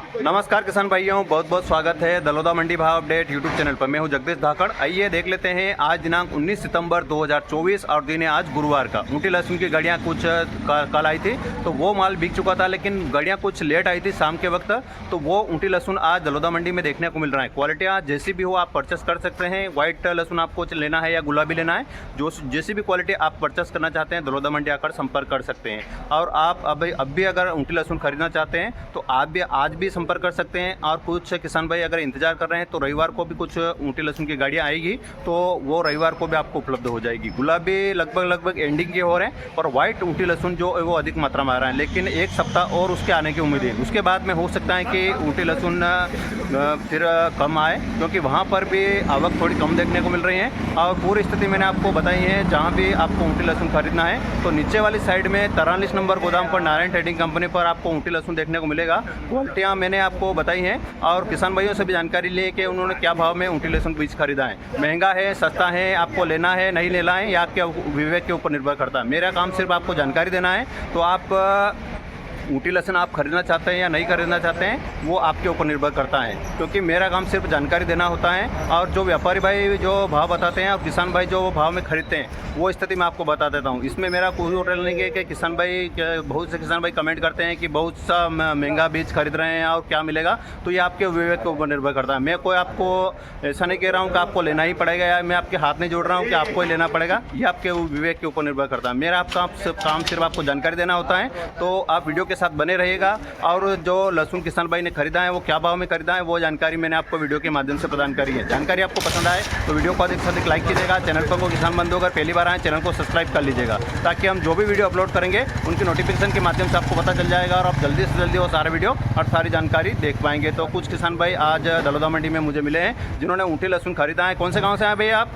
नमस्कार किसान भाइयों, बहुत बहुत स्वागत है दलोदा मंडी भाव अपडेट यूट्यूब चैनल पर। मैं हूं जगदीश धाकड़। आइए देख लेते हैं आज दिनांक 19 सितंबर 2024 और दिन है आज गुरुवार का। ऊँटी लहसुन की गाड़ियां कुछ कल आई थी तो वो माल बिक चुका था, लेकिन गाड़ियां कुछ लेट आई थी शाम के वक्त, तो वो ऊँटी लहसुन आज दलोदा मंडी में देखने को मिल रहा है। क्वालिटियाँ जैसी भी हो आप परचेस कर सकते हैं। व्हाइट लहसुन आपको लेना है या गुलाबी लेना है, जो जैसी भी क्वालिटी आप परचेस करना चाहते हैं दलोदा मंडी आकर संपर्क कर सकते हैं। और आप अब भी अगर ऊँटी लहसुन खरीदना चाहते हैं तो आप भी आज भी संपर्क कर सकते हैं। और कुछ किसान भाई अगर इंतजार कर रहे हैं तो रविवार को भी कुछ ऊँटी लहसुन की गाड़ियाँ आएगी, तो वो रविवार को भी आपको उपलब्ध हो जाएगी। गुलाबी लगभग एंडिंग के हो रहे हैं और व्हाइट ऊँटी लहसुन जो है वो अधिक मात्रा में आ रहा है, लेकिन एक सप्ताह और उसके आने की उम्मीद है। उसके बाद में हो सकता है कि ऊँटी लहसुन फिर कम आए, क्योंकि वहाँ पर भी आवक थोड़ी कम देखने को मिल रही है। और पूरी स्थिति मैंने आपको बताई है। जहाँ भी आपको ऊँटी लहसुन खरीदना है तो नीचे वाली साइड में 43 नंबर गोदाम पर नारायण ट्रेडिंग कंपनी पर आपको ऊँटी लहसुन देखने को मिलेगा। क्वालिटियाँ मैंने आपको बताई हैं और किसान भाइयों से भी जानकारी ली कि उन्होंने क्या भाव में ऊँटी लहसुन बीज खरीदा है। महंगा है, सस्ता है, आपको लेना है नहीं लेना है, या आपके विवेक के ऊपर निर्भर करता है। मेरा काम सिर्फ आपको जानकारी देना है। तो आप ऊँटी लहसुन आप खरीदना चाहते हैं या नहीं खरीदना चाहते हैं वो आपके ऊपर निर्भर करता है, क्योंकि मेरा काम सिर्फ जानकारी देना होता है। और जो व्यापारी भाई जो भाव बताते हैं और किसान भाई जो भाव में खरीदते हैं वो स्थिति मैं आपको बता देता हूँ। इसमें मेरा कोई होटल नहीं है कि किसान भाई, बहुत से किसान भाई कमेंट करते हैं कि बहुत सा महंगा बीज खरीद रहे हैं और क्या मिलेगा, तो ये आपके विवेक के ऊपर निर्भर करता है। मैं कोई आपको ऐसा नहीं कह रहा हूँ कि आपको लेना ही पड़ेगा, या मैं आपके हाथ नहीं जोड़ रहा हूँ कि आपको ही लेना पड़ेगा। ये आपके विवेक के ऊपर निर्भर करता है। मेरा आपका काम सिर्फ आपको जानकारी देना होता है। तो आप वीडियो के साथ बने रहिएगा। और जो लहसुन किसान भाई ने खरीदा है वो क्या भाव में खरीदा है वो जानकारी मैंने आपको वीडियो के माध्यम से प्रदान करी है। जानकारी आपको पसंद आए तो वीडियो को अधिक से अधिक लाइक कीजिएगा। चैनल पर को किसान बंधु अगर पहली बार आए चैनल को सब्सक्राइब कर लीजिएगा, ताकि हम जो भी वीडियो अपलोड करेंगे उनकी नोटिफिकेशन के माध्यम से आपको पता चल जाएगा और आप जल्दी से जल्दी वो सारे वीडियो और सारी जानकारी देख पाएंगे। तो कुछ किसान भाई आज दलोदा मंडी में मुझे मिले हैं जिन्होंने ऊँटी लहसुन खरीदा है। कौन से गाँव से आए भैया आप?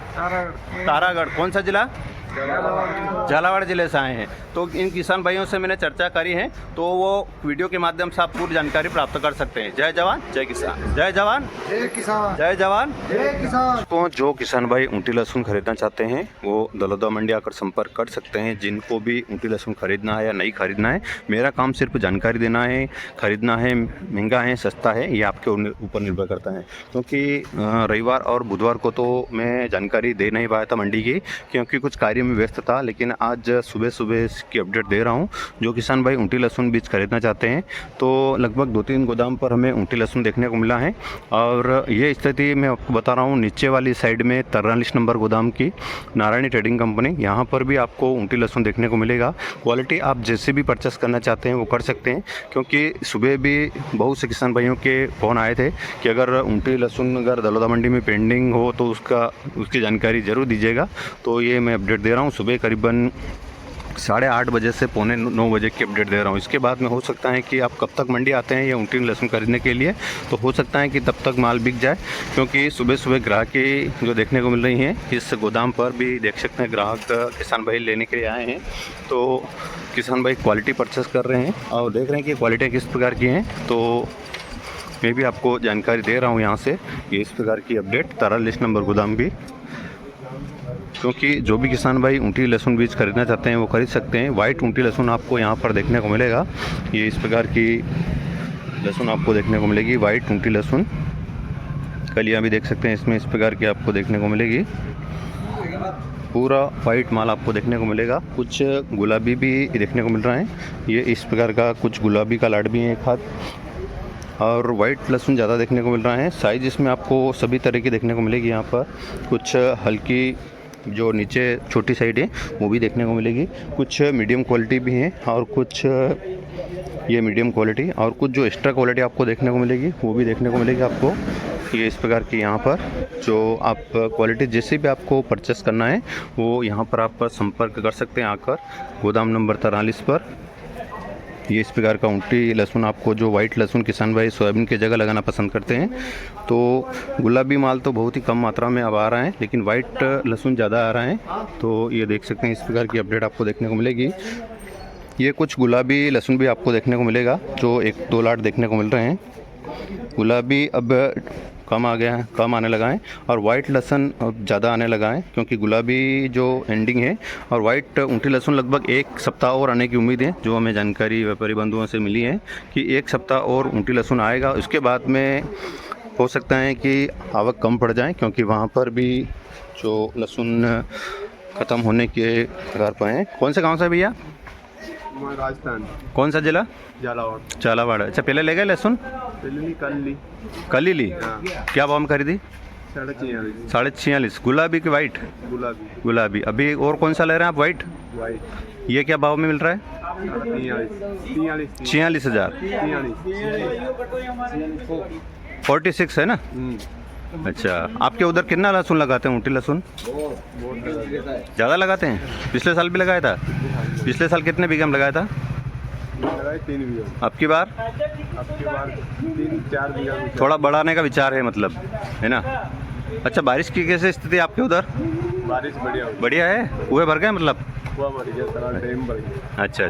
तारागढ़। कौन सा जिला? झालावाड़ जिले से आए हैं। तो इन किसान भाइयों से मैंने चर्चा करी है, तो वो वीडियो के माध्यम से आप पूरी जानकारी प्राप्त कर सकते हैं। जय जवान जय किसान। जय जवान जय किसान। जय जवान जय किसान। तो जो किसान भाई ऊँटी लहसुन खरीदना चाहते हैं वो दलोदा मंडी आकर संपर्क कर सकते हैं। जिनको भी ऊँटी लहसुन खरीदना है या नहीं खरीदना है, मेरा काम सिर्फ जानकारी देना है। खरीदना है, महंगा है, सस्ता है, ये आपके ऊपर निर्भर करता है। क्योंकि रविवार और बुधवार को तो मैं जानकारी दे नहीं पाया था मंडी की, क्योंकि कुछ कार्य में व्यस्त था। लेकिन आज सुबह सुबह इसकी अपडेट दे रहा हूँ। जो किसान भाई ऊँटी लहसुन बीज खरीदना चाहते हैं तो लगभग 2-3 गोदाम पर हमें ऊँटी लहसुन देखने को मिला है। और ये स्थिति मैं आपको बता रहा हूँ, नीचे वाली साइड में 43 नंबर गोदाम की नारायणी ट्रेडिंग कंपनी, यहाँ पर भी आपको ऊँटी लहसुन देखने को मिलेगा। क्वालिटी आप जैसे भी परचेस करना चाहते हैं वो कर सकते हैं, क्योंकि सुबह भी बहुत से किसान भाइयों के फ़ोन आए थे कि अगर ऊँटी लहसुन अगर दलोदा मंडी में पेंडिंग हो तो उसकी जानकारी ज़रूर दीजिएगा। तो ये मैं अपडेट दे रहा हूँ। सुबह करीबन 8:30 बजे से 8:45 बजे की अपडेट दे रहा हूँ। इसके बाद में हो सकता है कि आप कब तक मंडी आते हैं ये ऊँटी लहसुन खरीदने के लिए, तो हो सकता है कि तब तक माल बिक जाए, क्योंकि सुबह सुबह ग्राहकी जो देखने को मिल रही हैं इस गोदाम पर भी देख सकते हैं। ग्राहक किसान भाई लेने के लिए आए हैं, तो किसान भाई क्वालिटी परचेस कर रहे हैं और देख रहे हैं कि क्वालिटी किस प्रकार की हैं। तो मैं भी आपको जानकारी दे रहा हूँ यहाँ से, ये इस प्रकार की अपडेट 43 नंबर गोदाम की। क्योंकि जो भी किसान भाई ऊँटी लहसुन बीज खरीदना चाहते हैं वो खरीद सकते हैं। वाइट ऊँटी लहसुन आपको यहाँ पर देखने को मिलेगा। ये इस प्रकार की लहसुन आपको देखने को मिलेगी, वाइट ऊँटी लहसुन। कलियाँ भी देख सकते हैं इसमें इस प्रकार की आपको देखने को मिलेगी। पूरा वाइट माल आपको देखने को मिलेगा। कुछ गुलाबी भी देखने को मिल रहा है। ये इस प्रकार का कुछ गुलाबी का लाट भी है एक हाथ, और वाइट लहसुन ज़्यादा देखने को मिल रहा है। साइज़ इसमें आपको सभी तरह की देखने को मिलेगी। यहाँ पर कुछ हल्की जो नीचे छोटी साइड है वो भी देखने को मिलेगी। कुछ मीडियम क्वालिटी भी हैं और कुछ ये मीडियम क्वालिटी, और कुछ जो एक्स्ट्रा क्वालिटी आपको देखने को मिलेगी वो भी देखने को मिलेगी आपको। ये इस प्रकार की यहाँ पर जो आप क्वालिटी जैसे भी आपको परचेस करना है वो यहाँ पर आप संपर्क कर सकते हैं आकर गोदाम नंबर 43 पर। ये इस प्रकार का ऊँटी लहसुन आपको, जो वाइट लहसुन किसान भाई सोयाबीन की जगह लगाना पसंद करते हैं, तो गुलाबी माल तो बहुत ही कम मात्रा में अब आ रहा है, लेकिन वाइट लहसुन ज़्यादा आ रहा है। तो ये देख सकते हैं इस प्रकार की अपडेट आपको देखने को मिलेगी। ये कुछ गुलाबी लहसुन भी आपको देखने को मिलेगा, जो 1-2 लाट देखने को मिल रहे हैं। गुलाबी अब कम आ गया है, कम आने लगा है। और वाइट लहसुन अब ज़्यादा आने लगा है क्योंकि गुलाबी जो एंडिंग है, और वाइट ऊँटी लहसुन लगभग एक सप्ताह और आने की उम्मीद है। जो हमें जानकारी व्यापारी बंधुओं से मिली है कि एक सप्ताह और ऊँटी लहसुन आएगा। उसके बाद में हो सकता है कि आवक कम पड़ जाए क्योंकि वहाँ पर भी जो लहसुन ख़त्म होने के कगार पर हैं। कौन से गाँव से भैया? राजस्थान। कौन सा जिला? झालावाड़। झालावाड़। अच्छा, पहले ले गए लहसुन? पहले कल ही ली। क्या भाव में खरीदी? 46.5। 46.5। गुलाबी की वाइट? गुलाबी। अभी और कौन सा ले रहे हैं आप? वाइट। ये क्या भाव में मिल रहा है? 46,000। 46 है ना? अच्छा, आपके उधर कितना लहसुन लगाते हैं ऊँटी लहसुन? ज़्यादा लगाते हैं? पिछले साल भी लगाया था? पिछले साल कितने बीघा में लगाया था? 3 बीघा। अब की बार 3-4 बीघा। थोड़ा बढ़ाने का विचार है मतलब, है ना? अच्छा, बारिश की कैसे स्थिति आपके उधर? बारिश बढ़िया है। कुएं भर गए मतलब? कुआं भर गया, तालाब डैम भर गया। अच्छा।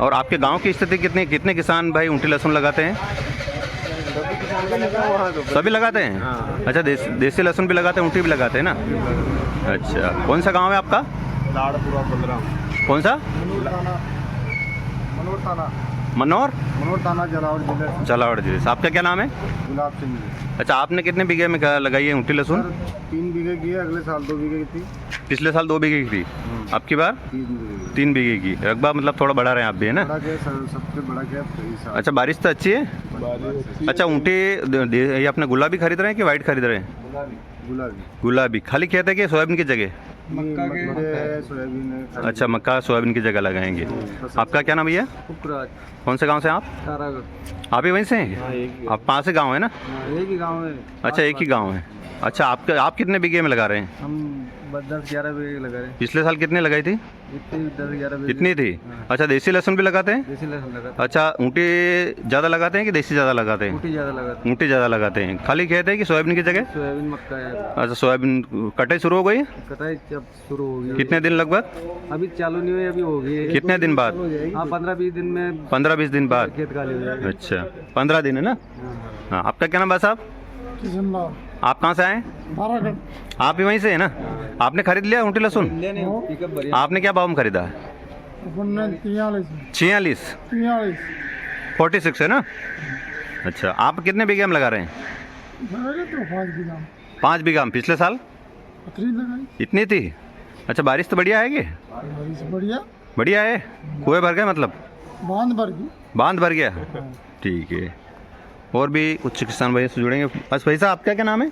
और आपके गांव की स्थिति कितने किसान भाई ऊँटी लहसुन लगाते हैं? सभी लगाते हैं? हाँ। अच्छा, देसी लहसुन भी लगाते हैं, ऊँटी भी लगाते हैं ना? अच्छा, कौन सा गांव है आपका? लाड़पुरा 15। कौन सा? मनोर थाना। मनोर थाना, झालावाड़ जिला। झालावाड़ जिले से। आपका क्या नाम है? गुलाब सिंह जी। अच्छा, आपने कितने बीघे में लगाई है ऊँटी लहसुन? 3 बीघे की है, अगले साल 2 बीघे की थी। पिछले साल 2 बीघे की थी, अब की बार 3 बीघे की। रकबा मतलब थोड़ा बढ़ा रहे हैं आप भी, है ना? सबसे बड़ा क्या? अच्छा, बारिश तो अच्छी है। अच्छा, ऊँटी ये अपने गुलाबी खरीद रहे हैं कि वाइट खरीद रहे हैं? गुलाबी। खाली खेत है कि सोयाबीन की जगह? सोयाबीन। अच्छा, मक्का सोयाबीन की जगह लगाएंगे। आपका क्या नाम भैया? कौन से गांव से आप? तारागढ़। आप ही वहीं से हैं? आप पास से गांव है ना? एक ही गांव है। अच्छा, एक ही गांव है। अच्छा, आप कितने बीघे में लगा रहे हैं? हम 10-11 बीघे लगा रहे हैं। पिछले साल कितने लगाई थी? 10-11 बीघे। इतनी थी? अच्छा, देसी लहसुन भी लगाते हैं? देसी लहसुन लगाते हैं। अच्छा, ऊँटी ज़्यादा लगाते हैं कि देसी ज़्यादा लगाते हैं? ऊँटी ज़्यादा लगाते हैं। ऊँटी ज़्यादा लगाते हैं। खाली खेत है कि सोयाबीन की जगह? सोयाबीन, मक्का है। अच्छा, सोयाबीन कटाई शुरू हो गई? कटाई जब शुरू होगी। कितने दिन लगभग? अभी चालू नहीं हुई, अभी होगी। कितने दिन बाद? हाँ, 15-20 दिन में। 15-20 दिन बाद खेत खाली हो जाएगा। अच्छा, 15 दिन है ना? हाँ। आपका क्या नाम है साहब? आप कहाँ से आए? आप भी वहीं से है ना? आपने खरीद लिया ऊँटी लहसुन? आपने क्या भाव में खरीदा है? 46। 46 है ना? अच्छा, आप कितने बीघे में लगा रहे हैं? 5 बीघा में। पिछले साल इतनी थी? अच्छा, बारिश तो बढ़िया है कि? बढ़िया है। कुएं भर गए मतलब? बांध भर गया। ठीक है। और भी कुछ किसान भाई से जुड़ेंगे। बस भाई साहब, आपका क्या नाम है?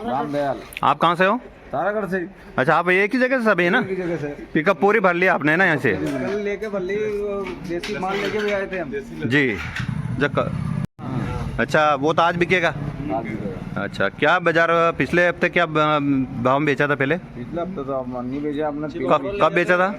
रामदयाल। आप कहाँ से हो? तारागढ़ से। अच्छा, आप एक ही जगह से सभी है ना? जगह से पिकअप पूरी भर लिया आपने ना यहाँ से? कल लेके भल्ली देसी माल लेके भी आए थे हम। जी। अच्छा, वो तो आज बिकेगा? अच्छा, क्या बाजार पिछले हफ्ते क्या भाव में बेचा था पहले? पिछले हफ्ते तो नहीं बेचा आपने। कब बेचा था?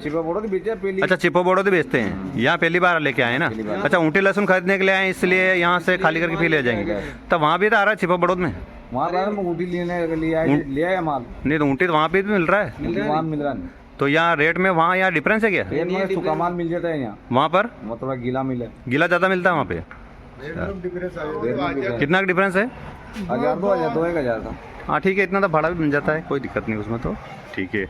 चिपा बोड़ो तो बेचा पहले। अच्छा, चिपो बोड़ो तो बेचते हैं। यहाँ पहली बार लेके आए ना? अच्छा, ऊँटी लहसुन खरीदने के लिए आए इसलिए यहाँ से खाली करके फिर ले जाएंगे। तो वहाँ भी तो आ रहा है चिपो बड़ौद में? वहाँ ऊँटी ले आया माल। नहीं तो ऊँटी तो वहाँ पे भी मिल रहा है? वहाँ मिल रहा है। तो यहाँ रेट में वहाँ यहाँ डिफरेंस है क्या? रेट में सूखा माल मिल जाता है यहाँ। वहाँ पर थोड़ा गीला मिले। गीला ज़्यादा मिलता है वहाँ पे? कितना डिफरेंस है? 1000 2 1000 का। हाँ, ठीक है, इतना तो भाड़ा भी मिल जाता है, कोई दिक्कत नहीं उसमें तो। ठीक है।